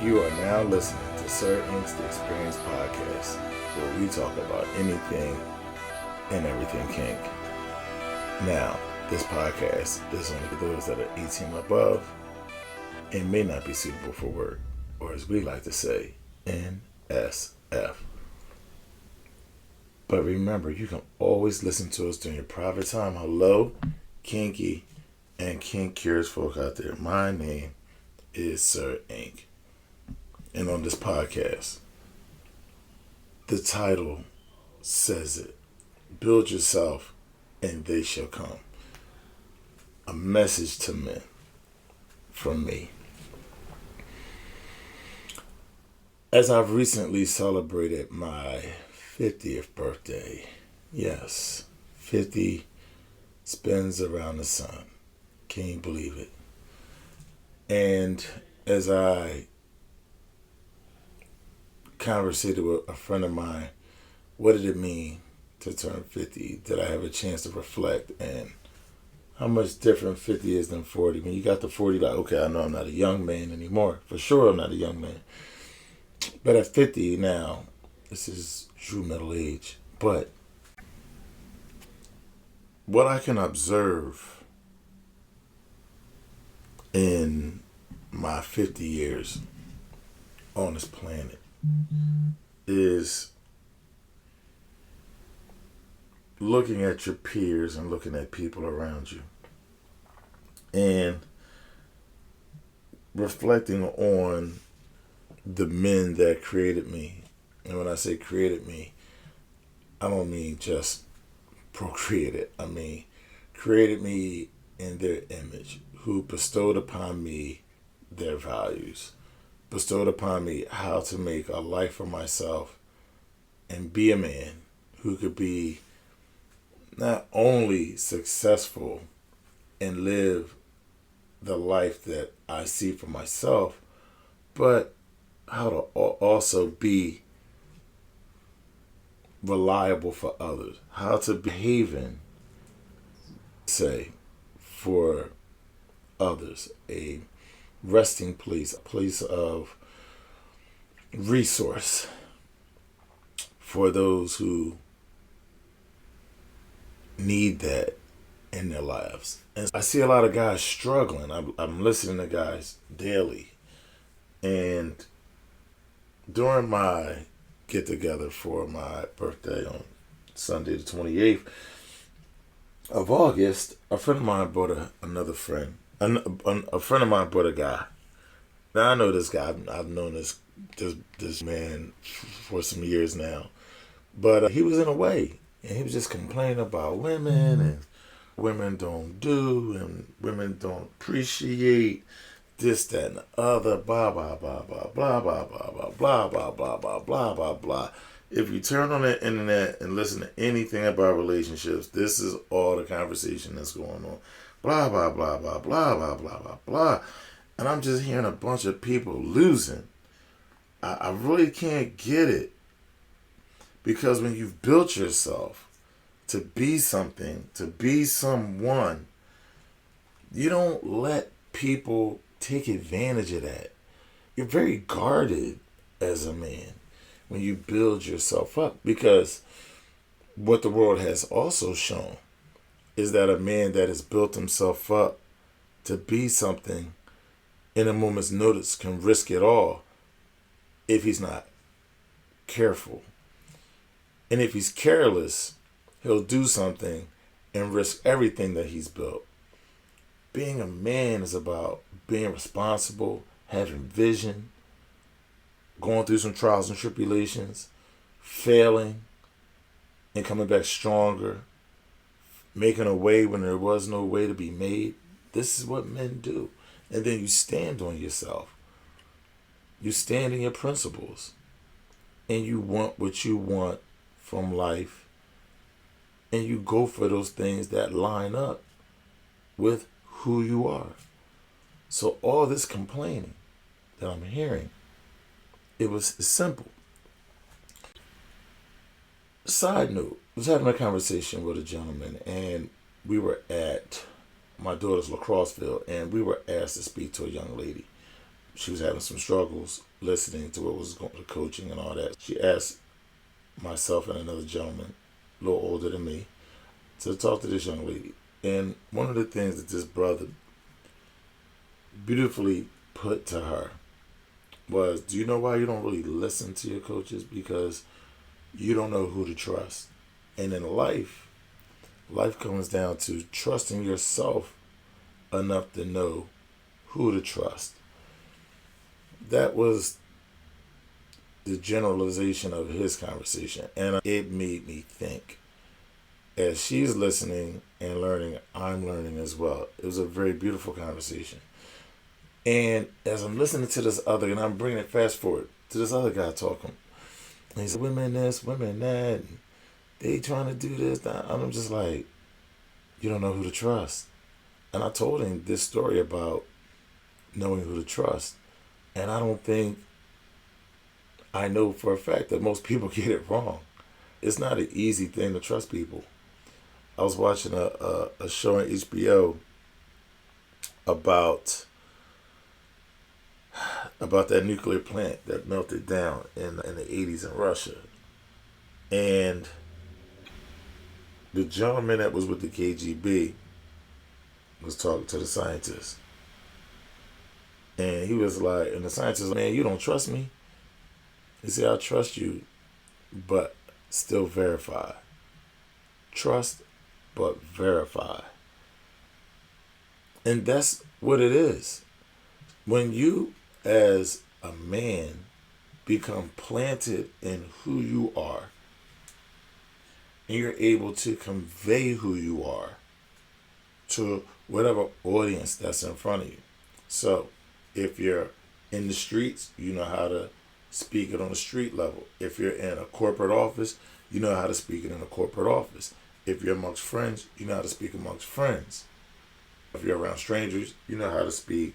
You are now listening to Sir Inq's The Experience Podcast, where we talk about anything and everything kink. Now, this podcast is only for those that are 18 and above and may not be suitable for work, or as we like to say, NSF. But remember, you can always listen to us during your private time. Hello, kinky and kink curious folk out there. My name is Sir Inq. And on this podcast, the title says it. Build yourself and they shall come. A message to men from me. As I've recently celebrated my 50th birthday, yes, 50 spins around the sun. Can you believe it? And as I conversated with a friend of mine, what did it mean to turn 50? Did I have a chance to reflect and how much different 50 is than 40? When you got to 40, like, okay, I know I'm not a young man anymore. For sure I'm not a young man. But at 50 now, this is true middle age. But what I can observe in my 50 years on this planet is looking at your peers and looking at people around you and reflecting on the men that created me. And when I say created me, I don't mean just procreated. I mean created me in their image, who bestowed upon me their values, bestowed upon me how to make a life for myself and be a man who could be not only successful and live the life that I see for myself, but how to also be reliable for others, how to be haven, say, for others, a resting place, a place of resource for those who need that in their lives. And I see a lot of guys struggling. I'm listening to guys daily. And during my get together for my birthday on Sunday the 28th of August, a friend of mine brought another friend. A friend of mine brought a guy. Now I know this guy. I've known this man for some years now. But he was in a way, and he was just complaining about women, and women don't do, and women don't appreciate this, that, and the other, blah, blah, blah, blah, blah, blah, blah, blah, blah, blah, blah, blah, blah, blah, blah. If you turn on the internet and listen to anything about relationships, this is all the conversation that's going on. Blah, blah, blah, blah, blah, blah, blah, blah, blah. And I'm just hearing a bunch of people losing. I really can't get it. Because when you've built yourself to be something, to be someone, you don't let people take advantage of that. You're very guarded as a man when you build yourself up. Because what the world has also shown is that a man that has built himself up to be something in a moment's notice can risk it all if he's not careful. And if he's careless, he'll do something and risk everything that he's built. Being a man is about being responsible, having vision, going through some trials and tribulations, failing, and coming back stronger, making a way when there was no way to be made. This is what men do. And then you stand on yourself. You stand in your principles. And you want what you want from life. And you go for those things that line up with who you are. So all this complaining that I'm hearing, it was simple. Side note, I was having a conversation with a gentleman, and we were at my daughter's lacrosse field, and we were asked to speak to a young lady. she was having some struggles listening to what was going to coaching and all that. She asked myself and another gentleman, a little older than me, to talk to this young lady. And one of the things that this brother beautifully put to her was, do you know why you don't really listen to your coaches? Because you don't know who to trust. And in life comes down to trusting yourself enough to know who to trust. That was the generalization of his conversation. And it made me think. As she's listening and learning, I'm learning as well. It was a very beautiful conversation. And as I'm listening to this other, and I'm bringing it fast forward to this other guy talking, and he said, women this, women that, and they trying to do this, that. And I'm just like, you don't know who to trust. And I told him this story about knowing who to trust. And I don't think, I know for a fact that most people get it wrong. It's not an easy thing to trust people. I was watching a show on HBO about that nuclear plant that melted down in the 80s in Russia. And the gentleman that was with the KGB was talking to the scientist. And he was like, and the scientist was, man, you don't trust me? He said, I trust you, but still verify. Trust, but verify. And that's what it is. When you, as a man, become planted in who you are, and you're able to convey who you are to whatever audience that's in front of you. So, if you're in the streets, you know how to speak it on the street level. If you're in a corporate office, you know how to speak it in a corporate office. If you're amongst friends, you know how to speak amongst friends. If you're around strangers, you know how to speak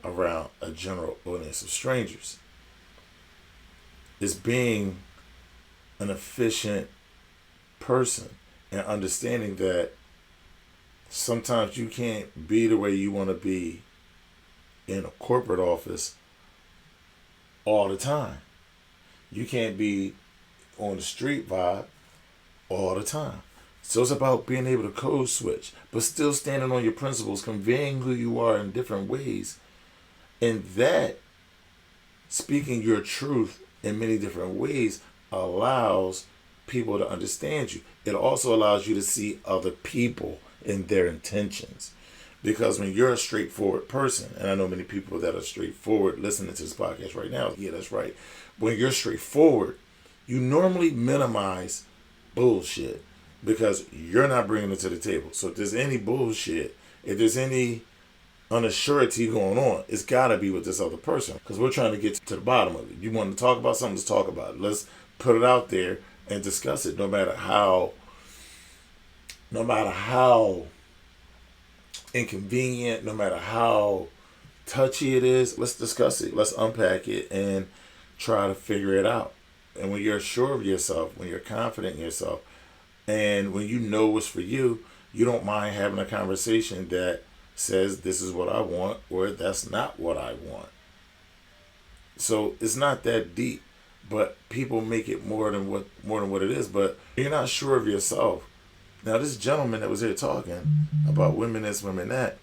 around a general audience of strangers. It's being an efficient person and understanding that sometimes you can't be the way you want to be in a corporate office all the time. You can't be on the street vibe all the time. So it's about being able to code switch, but still standing on your principles, conveying who you are in different ways. And that, speaking your truth in many different ways, allows people to understand you. It also allows you to see other people and their intentions. Because when you're a straightforward person, and I know many people that are straightforward listening to this podcast right now, yeah, that's right. When you're straightforward, you normally minimize bullshit because you're not bringing it to the table. So if there's any bullshit, if there's any unassurity going on, it's got to be with this other person because we're trying to get to the bottom of it. You want to talk about something, let's talk about it. Let's put it out there and discuss it, no matter how inconvenient, no matter how touchy it is. Let's discuss it. Let's unpack it and try to figure it out. And when you're sure of yourself, when you're confident in yourself, and when you know what's for you, you don't mind having a conversation that says this is what I want or that's not what I want. So it's not that deep, but people make it more than what it is. But you're not sure of yourself. Now this gentleman that was here talking about women this, women that,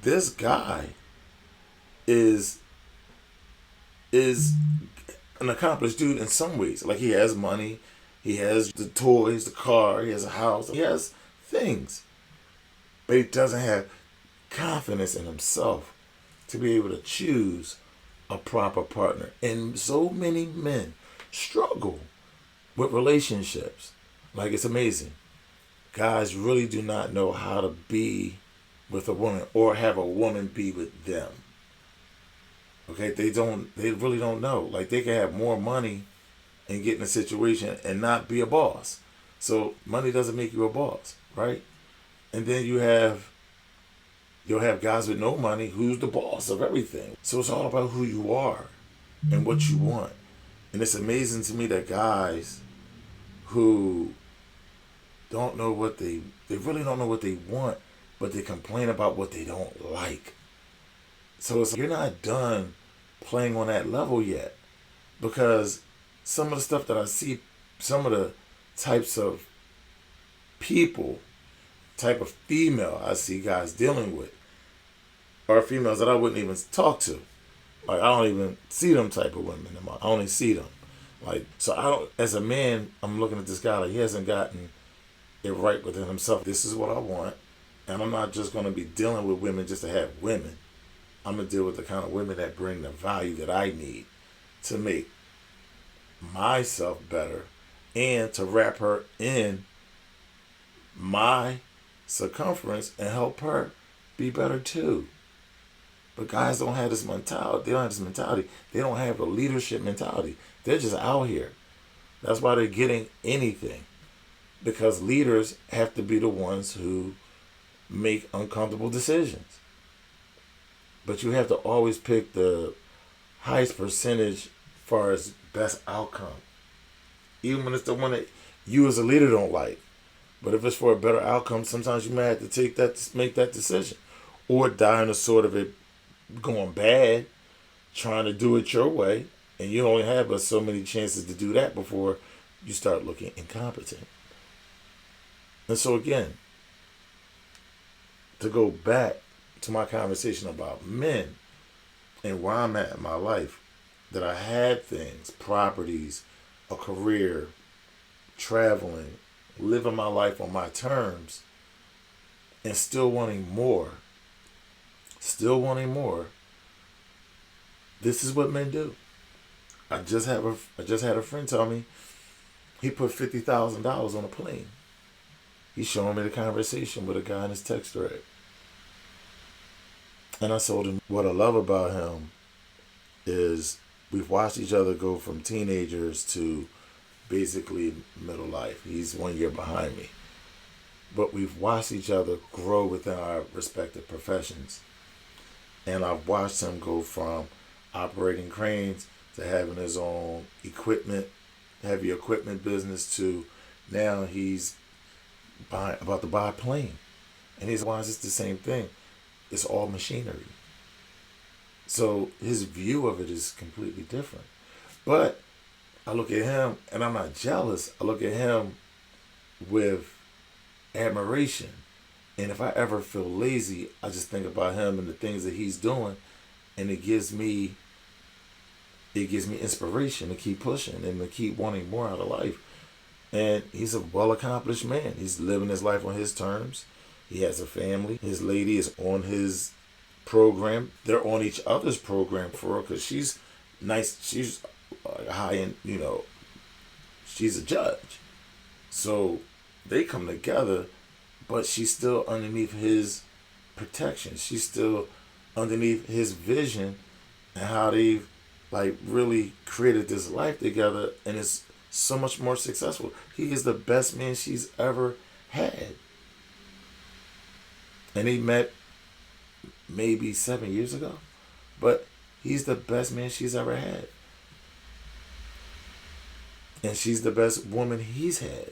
this guy is an accomplished dude in some ways. Like he has money, he has the toys, the car, he has a house, he has things. But he doesn't have confidence in himself to be able to choose a proper partner. And so many men struggle with relationships. Like it's amazing. Guys really do not know how to be with a woman or have a woman be with them. Okay, they really don't know. Like they can have more money and get in a situation and not be a boss. So money doesn't make you a boss, right? And then you'll have guys with no money who's the boss of everything. So it's all about who you are and what you want. And it's amazing to me that guys who don't know what they really don't know what they want, but they complain about what they don't like. So it's you're not done playing on that level yet, because some of the stuff that I see, some of the types of people, type of female I see guys dealing with are females that I wouldn't even talk to. Like, I don't even see them type of women. I only see them. Like, so I don't, as a man, I'm looking at this guy like he hasn't gotten it right within himself. This is what I want. And I'm not just going to be dealing with women just to have women. I'm going to deal with the kind of women that bring the value that I need to make myself better and to wrap her in my circumference and help her be better too. But guys don't have this mentality. They don't have this mentality. They don't have a leadership mentality. They're just out here. That's why they're getting anything. Because leaders have to be the ones who make uncomfortable decisions. But you have to always pick the highest percentage as far as best outcome. Even when it's the one that you as a leader don't like. But if it's for a better outcome, sometimes you might have to make that decision. Or die in the sort of it going bad, trying to do it your way, and you only have but so many chances to do that before you start looking incompetent. And so again, to go back to my conversation about men and where I'm at in my life, that I had things, properties, a career, traveling, living my life on my terms, and still wanting more. This is what men do. I just had a friend tell me he put $50,000 on a plane. He's showing me the conversation with a guy in his text thread. And I told him what I love about him is we've watched each other go from teenagers to basically middle life. He's 1 year behind me. But we've watched each other grow within our respective professions. And I've watched him go from operating cranes to having his own equipment, heavy equipment business, to now he's about to buy a plane. And he's why is this the same thing? It's all machinery. So his view of it is completely different. But I look at him and I'm not jealous. I look at him with admiration. And if I ever feel lazy, I just think about him and the things that he's doing, and it gives me inspiration to keep pushing and to keep wanting more out of life. And he's a well-accomplished man. He's living his life on his terms. He has a family. His lady is on his program. They're on each other's program for her because she's nice. She's high-end, she's a judge. So they come together, but she's still underneath his protection. She's still underneath his vision and how they've really created this life together, and it's so much more successful. He is the best man she's ever had. And he met maybe 7 years ago, but he's the best man she's ever had. And she's the best woman he's had.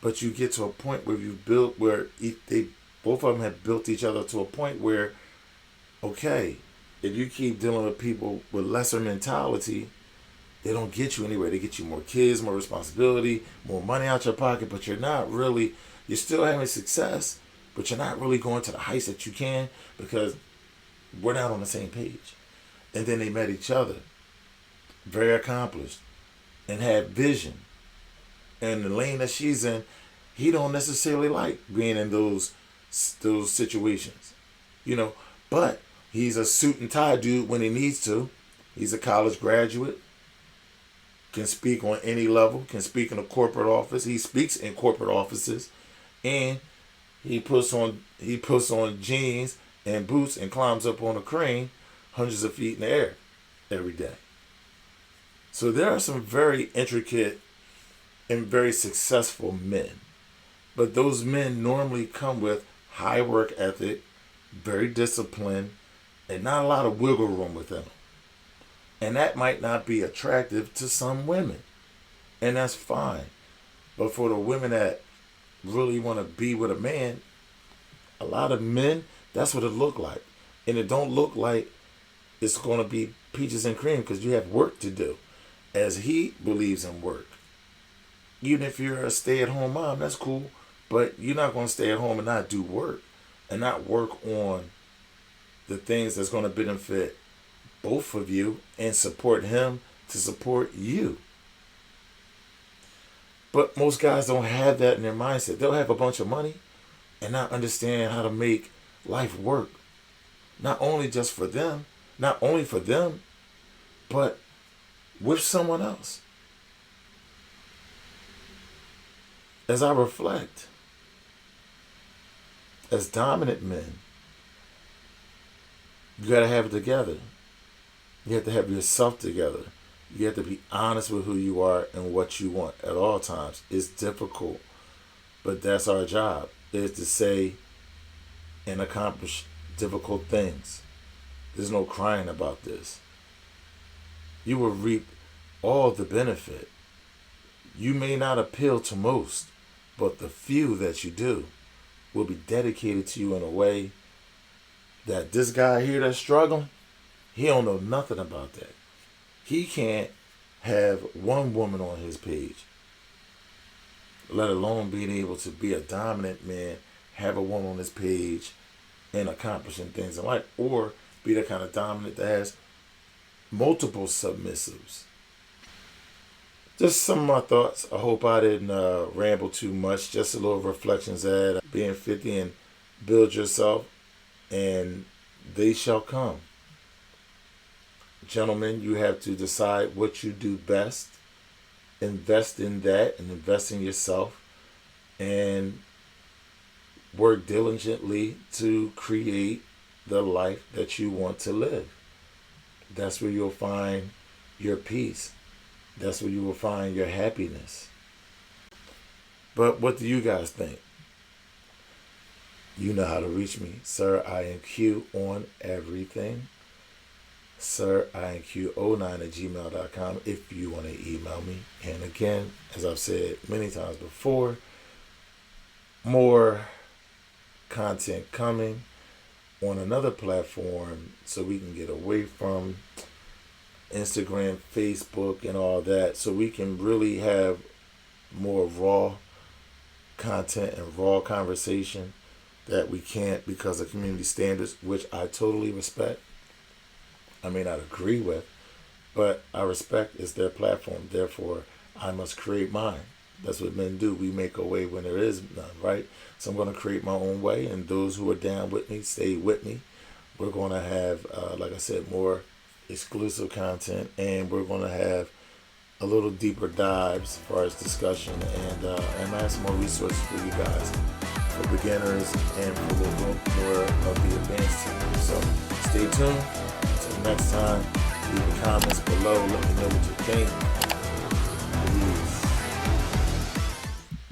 But you get to a point where they both of them have built each other to a point where, okay, if you keep dealing with people with lesser mentality, they don't get you anywhere. They get you more kids, more responsibility, more money out your pocket, but you're still having success, but you're not really going to the heights that you can because we're not on the same page. And then they met each other, very accomplished, and had vision. And the lane that she's in, he don't necessarily like being in those situations, But he's a suit and tie dude when he needs to. He's a college graduate, can speak on any level, can speak in a corporate office. He speaks in corporate offices, and he puts on jeans and boots and climbs up on a crane hundreds of feet in the air every day. So there are some very intricate and very successful men. But those men normally come with high work ethic, very disciplined, and not a lot of wiggle room within them. And that might not be attractive to some women. And that's fine. But for the women that really want to be with a man, a lot of men, that's what it look like. And it don't look like it's going to be peaches and cream because you have work to do. As he believes in work. Even if you're a stay-at-home mom, that's cool. But you're not going to stay at home and not do work. And not work on the things that's going to benefit both of you and support him to support you. But most guys don't have that in their mindset. They'll have a bunch of money and not understand how to make life work. Not only just for them, not only for them, but with someone else. As I reflect, as dominant men, you got to have it together. You have to have yourself together. You have to be honest with who you are and what you want at all times. It's difficult, but that's our job, is to say and accomplish difficult things. There's no crying about this. You will reap all the benefit. You may not appeal to most, but the few that you do will be dedicated to you in a way that this guy here that's struggling, he don't know nothing about that. He can't have one woman on his page, let alone being able to be a dominant man, have a woman on his page, and accomplishing things in life, or be the kind of dominant that has multiple submissives. Just some of my thoughts. I hope I didn't ramble too much. Just a little reflections at being 50 and build yourself, and they shall come. Gentlemen, you have to decide what you do best. Invest in that and invest in yourself, and work diligently to create the life that you want to live. That's where you'll find your peace. That's where you will find your happiness. But what do you guys think? You know how to reach me. Sir Inq on everything. Sir Inq09@gmail.com if you want to email me. And again, as I've said many times before, more content coming on another platform so we can get away from Instagram, Facebook, and all that, so we can really have more raw content and raw conversation that we can't because of community standards, which I totally respect. I may not agree with, but I respect it's their platform. Therefore, I must create mine. That's what men do. We make a way when there is none, right? So I'm going to create my own way, and those who are down with me, stay with me. We're going to have, like I said, more exclusive content, and we're going to have a little deeper dives as far as discussion, and I have some more resources for you guys, for beginners and for a little more of the advanced team. So stay tuned. Until next time, leave the comments below. Let me know what you think.